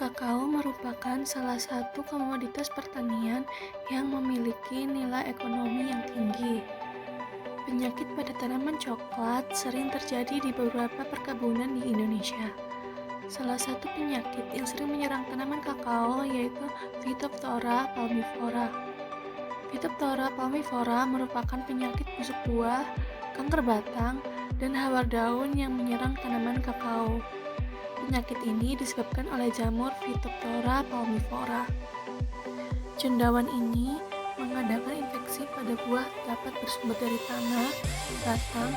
Kakao merupakan salah satu komoditas pertanian yang memiliki nilai ekonomi yang tinggi. Penyakit pada tanaman coklat sering terjadi di beberapa perkebunan di Indonesia. Salah satu penyakit yang sering menyerang tanaman kakao yaitu Phytophthora palmivora. Phytophthora palmivora merupakan penyakit busuk buah, kanker batang, dan hawar daun yang menyerang tanaman kakao. Penyakit ini disebabkan oleh jamur Phytophthora palmivora. Cendawan ini mengadakan infeksi pada buah dapat bersumber dari tanah, batang,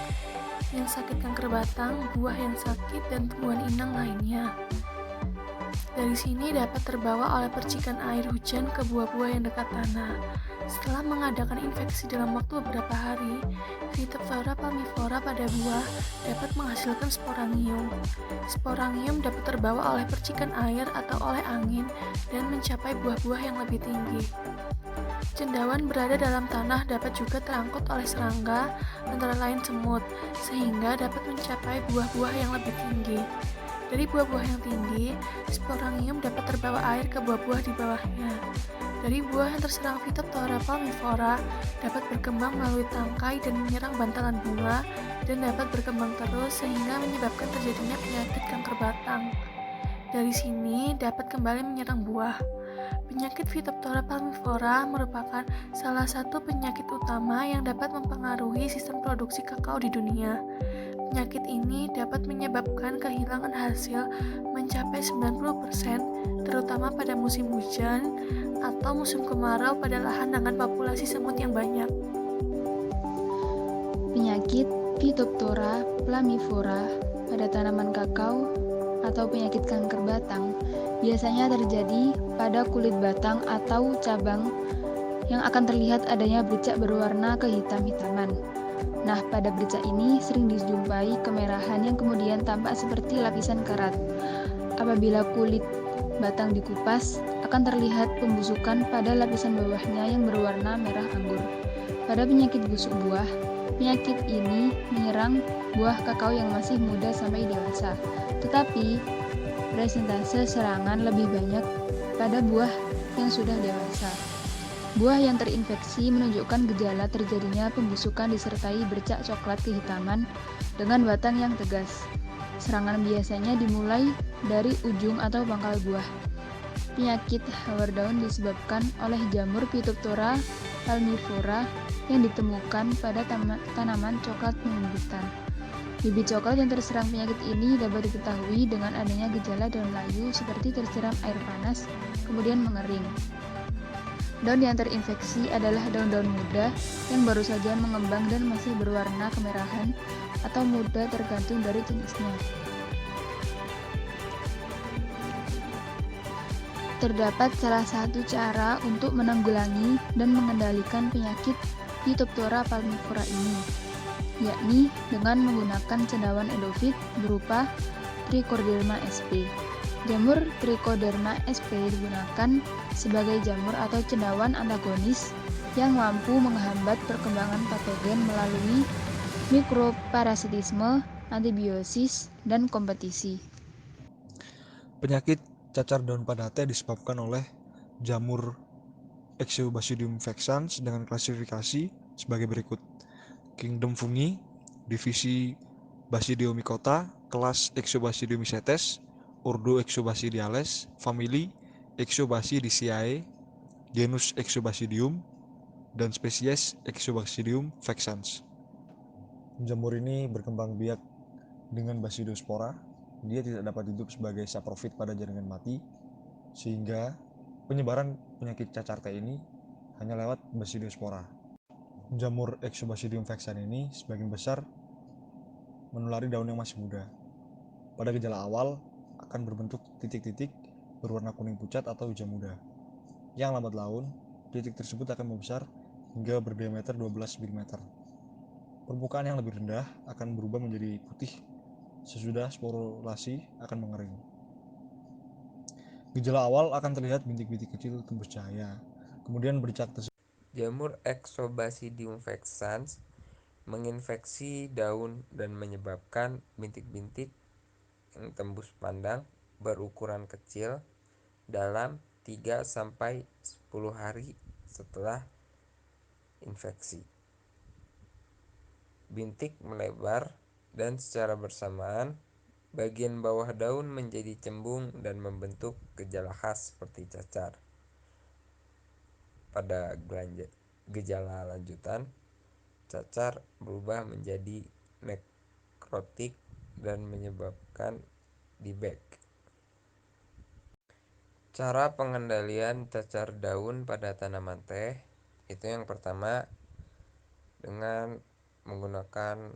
yang sakit kanker batang, buah yang sakit, dan tumbuhan inang lainnya. Dari sini dapat terbawa oleh percikan air hujan ke buah-buah yang dekat tanah. Setelah mengadakan infeksi dalam waktu beberapa hari, Phytophthora palmivora pada buah dapat menghasilkan sporangium. Sporangium dapat terbawa oleh percikan air atau oleh angin dan mencapai buah-buah yang lebih tinggi. Cendawan berada dalam tanah dapat juga terangkut oleh serangga, antara lain semut, sehingga dapat mencapai buah-buah yang lebih tinggi. Dari buah-buah yang tinggi, sporangium dapat terbawa air ke buah-buah di bawahnya. Dari buah yang terserang Phytophthora palmivora dapat berkembang melalui tangkai dan menyerang bantalan bunga dan dapat berkembang terus sehingga menyebabkan terjadinya penyakit kanker batang. Dari sini dapat kembali menyerang buah. Penyakit Phytophthora palmivora merupakan salah satu penyakit utama yang dapat mempengaruhi sistem produksi kakao di dunia. Penyakit ini dapat menyebabkan kehilangan hasil mencapai 90%, terutama pada musim hujan atau musim kemarau pada lahan dengan populasi semut yang banyak. Penyakit Phytophthora palmivora pada tanaman kakao atau penyakit kanker batang biasanya terjadi pada kulit batang atau cabang yang akan terlihat adanya bercak berwarna kehitam-hitaman. Nah, pada bercak ini sering dijumpai kemerahan yang kemudian tampak seperti lapisan karat. Apabila kulit batang dikupas, akan terlihat pembusukan pada lapisan bawahnya yang berwarna merah anggur. Pada penyakit busuk buah, penyakit ini menyerang buah kakao yang masih muda sampai dewasa, tetapi presentase serangan lebih banyak pada buah yang sudah dewasa. Buah yang terinfeksi menunjukkan gejala terjadinya pembusukan disertai bercak coklat kehitaman dengan batang yang tegas. Serangan biasanya dimulai dari ujung atau pangkal buah. Penyakit hawar daun disebabkan oleh jamur Phytophthora palmivora yang ditemukan pada tanaman coklat pembibitan. Bibit coklat yang terserang penyakit ini dapat diketahui dengan adanya gejala daun layu seperti tersiram air panas, kemudian mengering. Daun yang terinfeksi adalah daun-daun muda yang baru saja mengembang dan masih berwarna kemerahan atau muda tergantung dari jenisnya. Terdapat salah satu cara untuk menanggulangi dan mengendalikan penyakit Phytophthora palmivora ini, yakni dengan menggunakan cendawan endofit berupa Trichoderma sp. Jamur Trichoderma sp digunakan sebagai jamur atau cendawan antagonis yang mampu menghambat perkembangan patogen melalui mikroparasitisme, antibiosis, dan kompetisi. Penyakit cacar daun pada teh disebabkan oleh jamur Echinobasidium vexans dengan klasifikasi sebagai berikut. Kingdom Fungi, divisi Basidiomycota, kelas Echinobasidiomycetes, ordo Echinobasidiales, famili Echinobasidiaceae, genus Echinobasidium, dan spesies Echinobasidium vexans. Jamur ini berkembang biak dengan Basidiospora. Dia tidak dapat hidup sebagai saprofit pada jaringan mati, sehingga penyebaran penyakit cacar teh ini hanya lewat Basidiospora. Jamur Echinobasidium vexans ini sebagian besar menulari daun yang masih muda. Pada gejala awal akan berbentuk titik-titik berwarna kuning pucat atau hijau muda. Yang lambat laun, titik tersebut akan membesar hingga berdiameter 12 mm. Permukaan yang lebih rendah akan berubah menjadi putih sesudah sporulasi akan mengering. Gejala awal akan terlihat bintik-bintik kecil tembus cahaya, kemudian bercak tersebut. Jamur Echinobasidium vexans menginfeksi daun dan menyebabkan bintik-bintik yang tembus pandang berukuran kecil dalam 3-10 hari setelah infeksi. Bintik melebar dan secara bersamaan bagian bawah daun menjadi cembung dan membentuk gejala khas seperti cacar. Pada gejala lanjutan, cacar berubah menjadi nekrotik dan menyebabkan dieback. Cara pengendalian cacar daun pada tanaman teh itu yang pertama dengan menggunakan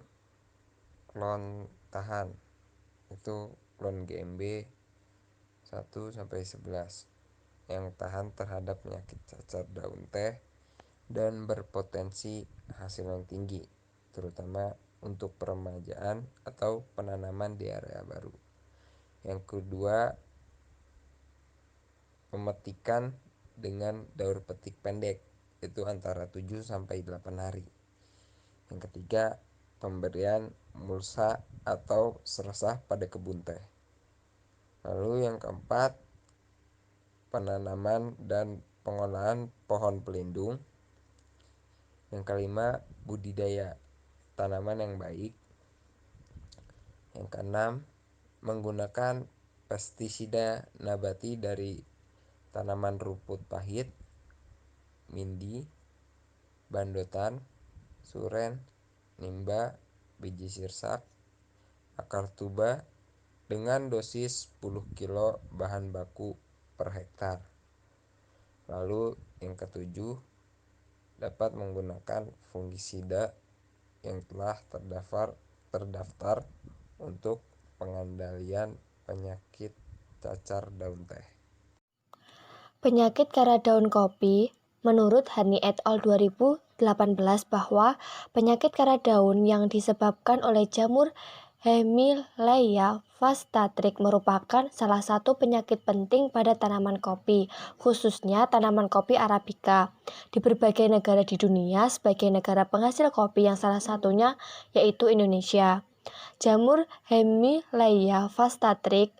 klon tahan, itu klon GMB 1-11 yang tahan terhadap penyakit cacar daun teh dan berpotensi hasil yang tinggi, terutama untuk peremajaan atau penanaman di area baru. Yang kedua, pemetikan dengan daur petik pendek, itu antara 7-8 hari. Yang ketiga, pemberian mulsa atau seresah pada kebun teh. Lalu yang keempat, penanaman dan pengolahan pohon pelindung. Yang kelima, budidaya tanaman yang baik. Yang keenam, menggunakan pestisida nabati dari tanaman rumput pahit, mindi, bandotan, suren, nimba, biji sirsak, akar tuba dengan dosis 10 kilo bahan baku per hektar. Lalu yang ketujuh, dapat menggunakan fungisida yang telah terdaftar untuk pengendalian penyakit cacar daun teh. Penyakit karat daun kopi. Menurut Hani et al. 2018 bahwa penyakit karat daun yang disebabkan oleh jamur Hemileia vastatrix merupakan salah satu penyakit penting pada tanaman kopi, khususnya tanaman kopi Arabica. Di berbagai negara di dunia, sebagai negara penghasil kopi yang salah satunya yaitu Indonesia, jamur Hemileia vastatrix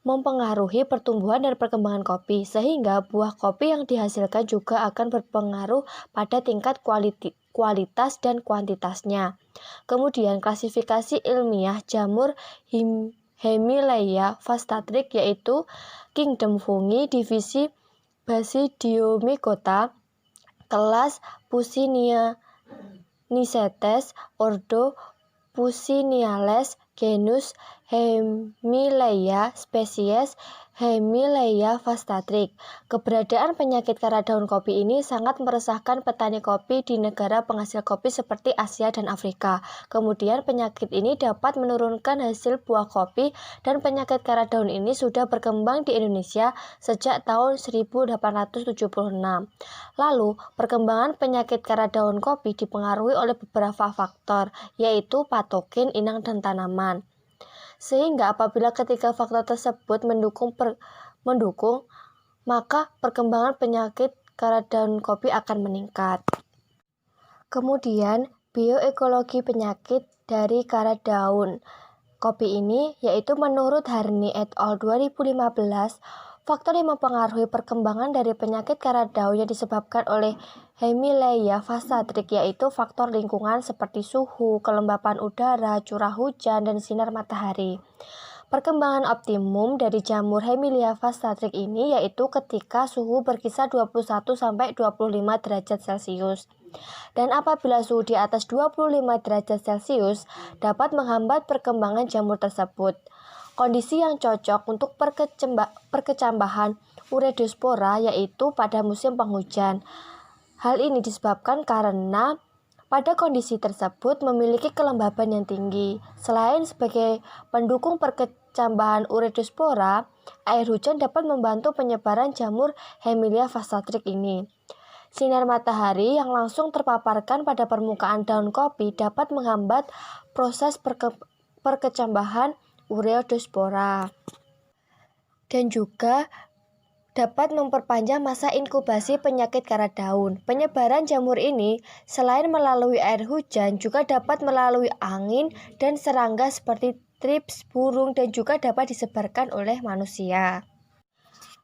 mempengaruhi pertumbuhan dan perkembangan kopi, sehingga buah kopi yang dihasilkan juga akan berpengaruh pada tingkat kualitas dan kuantitasnya. Kemudian klasifikasi ilmiah jamur Hemileia vastatrix yaitu Kingdom Fungi, divisi Basidiomycota, kelas Pucinianicetes, ordo Puciniales, genus Hemileia, spesies Hemileia vastatrix. Keberadaan penyakit karat daun kopi ini sangat meresahkan petani kopi di negara penghasil kopi seperti Asia dan Afrika. Kemudian penyakit ini dapat menurunkan hasil buah kopi, dan penyakit karat daun ini sudah berkembang di Indonesia sejak tahun 1876. Lalu, perkembangan penyakit karat daun kopi dipengaruhi oleh beberapa faktor, yaitu patogen, inang, dan tanaman. Sehingga apabila ketiga faktor tersebut mendukung, maka perkembangan penyakit karat daun kopi akan meningkat. Kemudian, bioekologi penyakit dari karat daun kopi ini yaitu menurut Harni et al. 2015, faktor yang mempengaruhi perkembangan dari penyakit karat daun yang disebabkan oleh Hemileia vastatrix yaitu faktor lingkungan seperti suhu, kelembapan udara, curah hujan, dan sinar matahari. Perkembangan optimum dari jamur Hemileia vastatrix ini yaitu ketika suhu berkisar 21-25 derajat Celcius. Dan apabila suhu di atas 25 derajat Celcius dapat menghambat perkembangan jamur tersebut. Kondisi yang cocok untuk perkecambahan Ureospora yaitu pada musim penghujan. Hal ini disebabkan karena pada kondisi tersebut memiliki kelembaban yang tinggi. Selain sebagai pendukung perkecambahan Ureospora, air hujan dapat membantu penyebaran jamur Hemileia vastatrix ini. Sinar matahari yang langsung terpaparkan pada permukaan daun kopi dapat menghambat proses perkecambahan Ureospora dan juga dapat memperpanjang masa inkubasi penyakit karat daun. Penyebaran jamur ini selain melalui air hujan juga dapat melalui angin dan serangga seperti trips, burung, dan juga dapat disebarkan oleh manusia.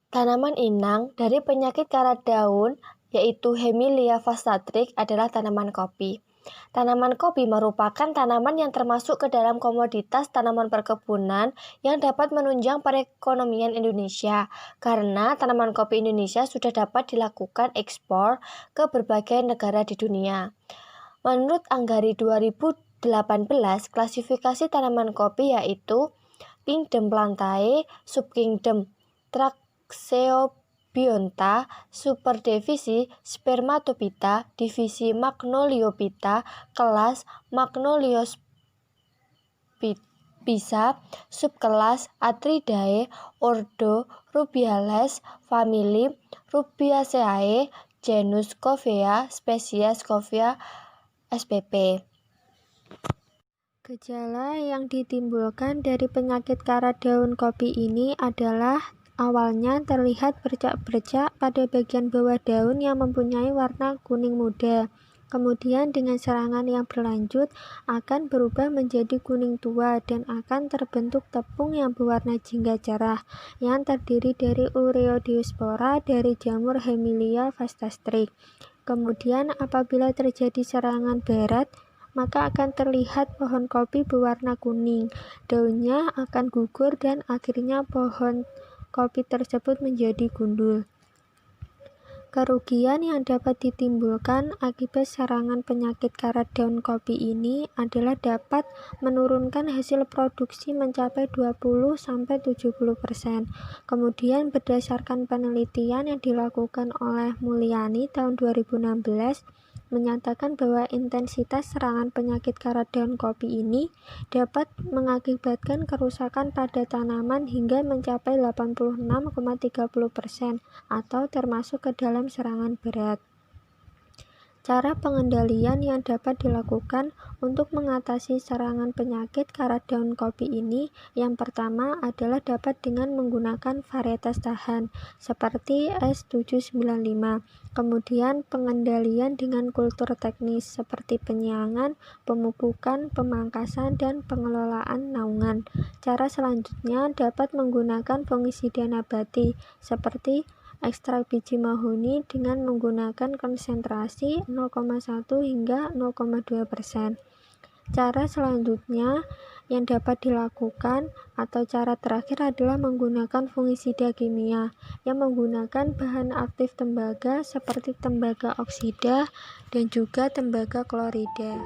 Tanaman inang dari penyakit karat daun, yaitu Hemilia vastatrix, adalah tanaman kopi. Tanaman kopi merupakan tanaman yang termasuk ke dalam komoditas tanaman perkebunan yang dapat menunjang perekonomian Indonesia, karena tanaman kopi Indonesia sudah dapat dilakukan ekspor ke berbagai negara di dunia. Menurut Anggari 2018, klasifikasi tanaman kopi yaitu Kingdom Plantae, Subkingdom Traxeobionta, Superdivisi Spermatophyta, Divisi Magnoliophyta, kelas Magnoliospisa, subkelas Atridae, ordo Rubiales, famili Rubiaceae, genus Covea, spesies Covea spp. Gejala yang ditimbulkan dari penyakit karat daun kopi ini adalah awalnya terlihat bercak-bercak pada bagian bawah daun yang mempunyai warna kuning muda. Kemudian dengan serangan yang berlanjut akan berubah menjadi kuning tua dan akan terbentuk tepung yang berwarna jingga cerah yang terdiri dari ureodiospora dari jamur Hemilia vastatrix. Kemudian apabila terjadi serangan barat, maka akan terlihat pohon kopi berwarna kuning. Daunnya akan gugur dan akhirnya pohon kopi tersebut menjadi gundul. Kerugian yang dapat ditimbulkan akibat serangan penyakit karat daun kopi ini adalah dapat menurunkan hasil produksi mencapai 20-70%. Kemudian berdasarkan penelitian yang dilakukan oleh Mulyani tahun 2016, menyatakan bahwa intensitas serangan penyakit karat daun kopi ini dapat mengakibatkan kerusakan pada tanaman hingga mencapai 86,30% atau termasuk ke dalam serangan berat. Cara pengendalian yang dapat dilakukan untuk mengatasi serangan penyakit karat daun kopi ini, yang pertama adalah dapat dengan menggunakan varietas tahan seperti S795. Kemudian pengendalian dengan kultur teknis seperti penyiangan, pemupukan, pemangkasan, dan pengelolaan naungan. Cara selanjutnya dapat menggunakan fungisida nabati seperti ekstrak biji mahoni dengan menggunakan konsentrasi 0,1 hingga 0,2%. Cara selanjutnya yang dapat dilakukan atau cara terakhir adalah menggunakan fungisida kimia yang menggunakan bahan aktif tembaga seperti tembaga oksida dan juga tembaga klorida.